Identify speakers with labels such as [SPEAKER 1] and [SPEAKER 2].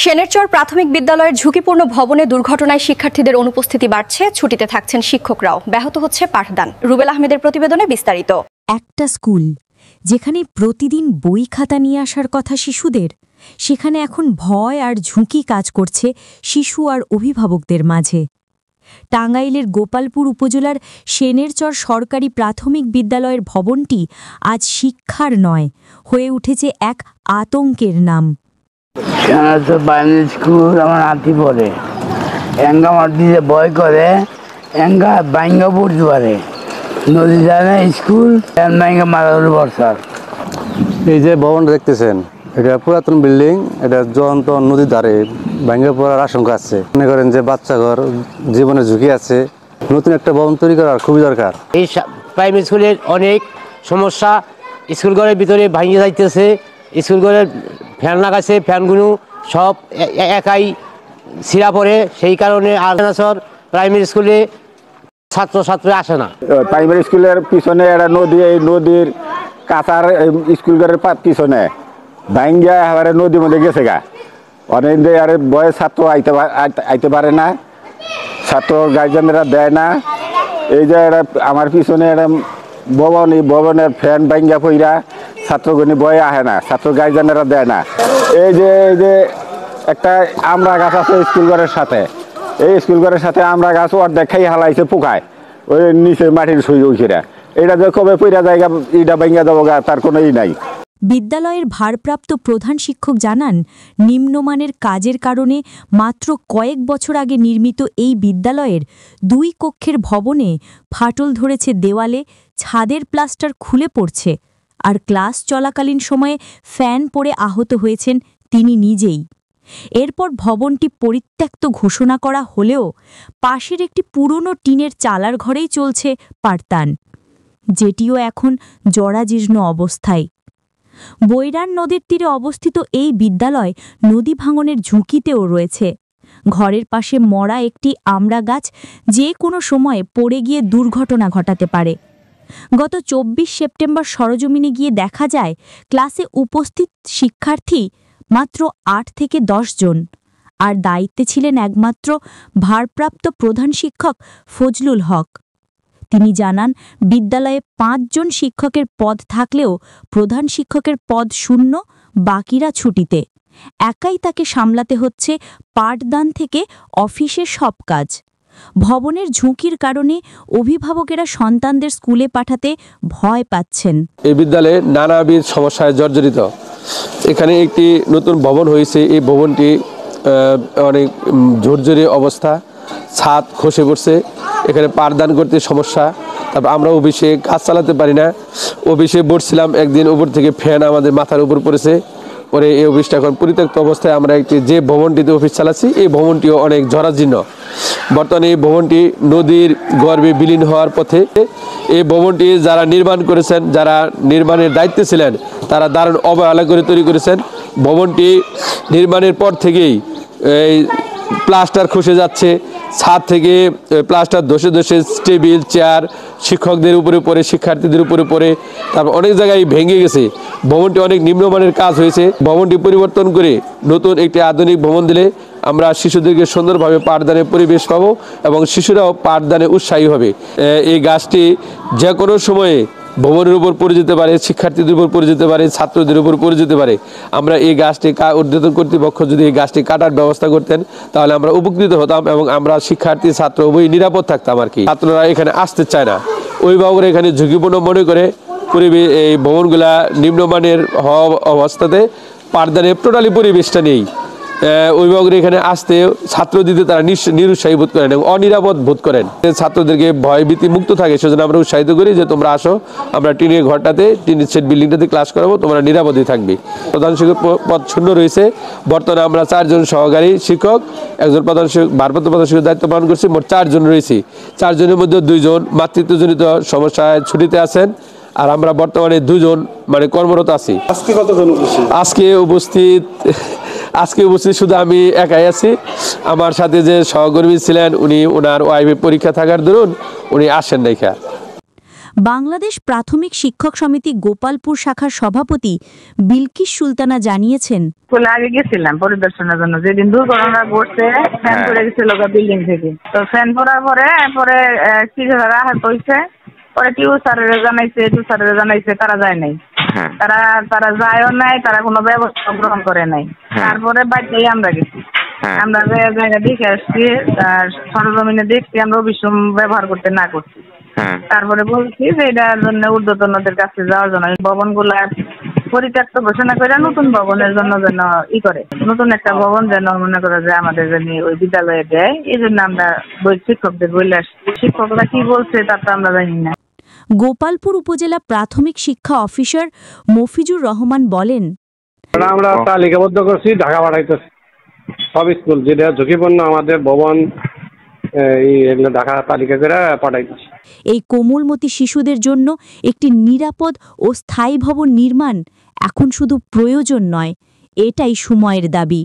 [SPEAKER 1] সেনেরচর প্রাথমিক বিদ্যালয়ের ঝুঁকিপূর্ণ ভবনে দুর্ঘটনায় শিক্ষার্থীদের অনুপস্থিতি বাড়ছে, ছুটিতে থাকছেন শিক্ষকরাও, ব্যাহত হচ্ছে পাঠদান। রুবেল আহমেদের প্রতিবেদনে বিস্তারিত।
[SPEAKER 2] একটা স্কুল যেখানে প্রতিদিন বই খাতা নিয়ে আসার কথা শিশুদের, সেখানে এখন ভয় আর ঝুঁকি কাজ করছে শিশু আর অভিভাবকদের মাঝে। টাঙ্গাইলের গোপালপুর উপজেলার সেনেরচর সরকারি প্রাথমিক বিদ্যালয়ের ভবনটি আজ শিক্ষার নয়, হয়ে উঠেছে এক আতঙ্কের নাম।
[SPEAKER 3] স্কুল আমার হাতি পড়ে, এঙ্গা মাটিতে ভয় করে, এঙ্গা বাইঙ্গা পড়তে পারে, নদী যায় না স্কুল, বাইঙ্গা মারা হলো বর্ষার।
[SPEAKER 4] এই যে ভবন দেখতেছেন, এটা পুরাতন বিল্ডিং, এটা জ্বলন্ত নদীর ধারে ভাঙ্গা পড়ার আশঙ্কা আছে। মনে করেন যে বাচ্চা ঘর, জীবনে ঝুঁকি আছে, নতুন একটা ভবন তৈরি করার খুবই দরকার।
[SPEAKER 5] এই প্রাইমারি স্কুলের অনেক সমস্যা, স্কুল ঘরের ভিতরে ভাঙিয়ে যাইতেছে, স্কুল ঘরের ফ্যান লাগাইছে, ফ্যানগুলো সব একাই ছিঁড়া পড়ে, সেই কারণে আলনাসর প্রাইমারি স্কুলে ছাত্রছাত্রী আসে না।
[SPEAKER 6] প্রাইমারি স্কুলের পিছনে একটা নদী, এই নদীর কাঁচার স্কুল ঘরের পিছনে ভাঙ্গা এবারে নদীর মধ্যে গেছে গা, অনেক আর বয়স ছাত্র আইতে পারে না, ছাত্র গার্জেনরা দেয় না। এই যে আমার পিছনে একটা ভবন, এই ভবনের ফ্যান ভাঙ্গা পইরা ছাত্রগণী বয়ে আহে না, ছাত্র গার্জেনরা দেয় না। এই যে একটা আমড়া গাছ আছে স্কুল ঘরের সাথে, এই স্কুল ঘরের সাথে আমড়া গাছ অর্ধেক খাই হালাইছে পোকায়, ওই নিচে মাটির শুই উঠিরা, এটা যে কবে পইরা জায়গা ইটা ভাঙ্গা যাবো গা তার কোনো নাই।
[SPEAKER 2] বিদ্যালয়ের ভারপ্রাপ্ত প্রধান শিক্ষক জানান, নিম্নমানের কাজের কারণে মাত্র কয়েক বছর আগে নির্মিত এই বিদ্যালয়ের 2 কক্ষের ভবনে ফাটল ধরেছে দেওয়ালে, ছাদের প্লাস্টার খুলে পড়ছে, আর ক্লাস চলাকালীন সময়ে ফ্যান পড়ে আহত হয়েছেন তিনি নিজেই। এরপর ভবনটি পরিত্যক্ত ঘোষণা করা হলেও পাশের একটি পুরনো টিনের চালার ঘরেই চলছে পাঠদান, যেটিও এখন জরাজীর্ণ অবস্থায়। বৈরান নদীর তীরে অবস্থিত এই বিদ্যালয় নদী ভাঙনের ঝুঁকিতেও রয়েছে। ঘরের পাশে মরা একটি আমড়া গাছ যে কোনো সময়ে পড়ে গিয়ে দুর্ঘটনা ঘটাতে পারে। গত 24 সেপ্টেম্বর সরজমিনে গিয়ে দেখা যায়, ক্লাসে উপস্থিত শিক্ষার্থী মাত্র 8 থেকে 10 জন, আর দায়িত্বে ছিলেন একমাত্র ভারপ্রাপ্ত প্রধান শিক্ষক ফজলুল হক। তিনি জানান, বিদ্যালয়ে 5 জন শিক্ষকের পদ থাকলেও প্রধান শিক্ষকের পদ শূন্য, বাকিরা ছুটিতে। একাই তাকে সামলাতে হচ্ছে পাঠদান থেকে অফিসের সব কাজ। ভবনের ঝুঁকির কারণে অভিভাবকেরা সন্তানদের স্কুলে পাঠাতে ভয় পাচ্ছেন।
[SPEAKER 7] এই বিদ্যালয়ে নানাবিধ সমস্যায় জর্জরিত। এখানে একটি নতুন ভবন হয়েছে, এই ভবনটি অনেক ঝরঝরে অবস্থা, ছাদ খসে পড়ছে, এখানে পাঠদান করতে সমস্যা। তারপর আমরা অফিসে কাজ চালাতে পারি না, অফিসে বসছিলাম, একদিন উপর থেকে ফ্যান আমাদের মাথার উপর পড়েছে, পরে এই অফিসটা এখন পরিত্যক্ত অবস্থায়। আমরা একটি যে ভবনটিতে অফিস চালাচ্ছি, এই ভবনটিও অনেক জরাজীর্ণ। বর্তমানে এই ভবনটি নদীর গর্ভে বিলীন হওয়ার পথে। এই ভবনটি যারা নির্মাণ করেছেন, যারা নির্মাণের দায়িত্বে ছিলেন, তারা দারুণ অবহেলা করে তৈরি করেছেন। ভবনটি নির্মাণের পর থেকেই এই প্লাস্টার খসে যাচ্ছে, ছাদ থেকে প্লাস্টার ধসে ধসে টেবিল চেয়ার শিক্ষকদের উপরে পড়ে, শিক্ষার্থীদের উপরে পড়ে, তারপর অনেক জায়গায় ভেঙে গেছে। ভবনটি অনেক নিম্নমানের কাজ হয়েছে। ভবনটি পরিবর্তন করে নতুন একটি আধুনিক ভবন দিলে আমরা শিশুদেরকে সুন্দরভাবে পাঠদানের পরিবেশ পাবো এবং শিশুরাও পাঠদানে উৎসাহী হবে। এই গাছটি যে কোনো সময়ে ভবনের উপর পড়ে যেতে পারে, শিক্ষার্থীদের উপর পড়ে যেতে পারে, ছাত্রদের উপর পড়ে যেতে পারে। আমরা এই গাছটি ঊর্ধ্বতন কর্তৃপক্ষ যদি এই গাছটি কাটার ব্যবস্থা করতেন, তাহলে আমরা উপকৃত হতাম এবং আমরা শিক্ষার্থী ছাত্র উভয়ই নিরাপদ থাকতাম আর কি। ছাত্ররা এখানে আসতে চায় না, অভিভাবকরা এখানে ঝুঁকিপূর্ণ মনে করে এই ভবনগুলা নিম্নমানের হওয়া অবস্থাতে পাঠদানের টোটালি পরিবেশটা নেই। অভিভাবকরা এখানে আসতে ছাত্র দিতে তারা নিরুৎসাহী বোধ করেন এবং অনিরাপদ বোধ করেন। ছাত্রদেরকে ভয়ভীতি মুক্ত থাকে, সেজন্য আমরা উৎসাহিত করি যে তোমরা আসো, আমরা টিনের ঘরটাতে, টিনের সেট বিল্ডিংটাতে ক্লাস করাবো, তোমরা নিরাপদে থাকবে। প্রধান শিক্ষক পদ শূন্য রয়েছে। বর্তমানে আমরা 4 জন সহকারী শিক্ষক, একজন প্রধান শিক্ষক, ভারপ্রাপ্ত প্রধান শিক্ষক দায়িত্ব পালন করছি। মোট 4 জন রয়েছি। 4 জনের মধ্যে 2 জন মাতৃত্বজনিত সমস্যায় ছুটিতে আছেন, আর আমরা বর্তমানে 2 জন কর্মরত আছি। আজকে উপস্থিত শুধু আমি একাই আছি। আমার সাথে যে সহকর্মী ছিলেন, উনি ওনার ওয়াইফের পরীক্ষা থাকার দরুন উনি আসেন নাই।
[SPEAKER 2] বাংলাদেশ প্রাথমিক শিক্ষক সমিতি গোপালপুর শাখার সভাপতি বিলকিস সুলতানা জানিয়েছেন,
[SPEAKER 8] স্কুলে আগে গেছিলাম পরিদর্শনের জন্য, যেদিন দুর্ঘটনা ঘটছে ফ্যান পড়ে গেছিল বিল্ডিং থেকে। তো ফ্যান পড়ার পরে শিশুরা আহত হয়েছে, পরে টিউ স্যারের জানাইছে, তারা যায় নাই, তারা যায়ও নাই, তারা কোনো ব্যবস্থা গ্রহণ করে নাই। তারপরে বাড়িতেই আমরা গেছি, আমরা জায়গা দেখে আসছি, সরজমিনে দেখছি, আমরা অবিশ্রম ব্যবহার করতে না করছি। তারপরে বলছি যে এটার জন্য ঊর্ধ্বতনদের কাছে যাওয়ার জন্য ভবন গুলা পরিত্যক্ত ঘোষণা করে নতুন ভবনের জন্য যেন করে, নতুন একটা ভবন যেন মনে করে যে আমাদের জন্য ওই বিদ্যালয়ে দেয়। এই জন্য আমরা শিক্ষকদের বলে আসছি। শিক্ষকরা কি বলছে তা তো আমরা জানি না।
[SPEAKER 2] গোপালপুর উপজেলা প্রাথমিক শিক্ষা অফিসার মফিজুর রহমান বলেন,
[SPEAKER 9] আমরা তালিকাবদ্ধ করছি, ঢাকা পাঠাইতেছি সব স্কুল যেটা ঝুঁকিপূর্ণ আমাদের ভবন ঢাকা তালিকা করে পাঠাইতেছি।
[SPEAKER 2] এই কোমলমতি শিশুদের জন্য একটি নিরাপদ ও স্থায়ী ভবন নির্মাণ এখন শুধু প্রয়োজন নয়, এটাই সময়ের দাবি।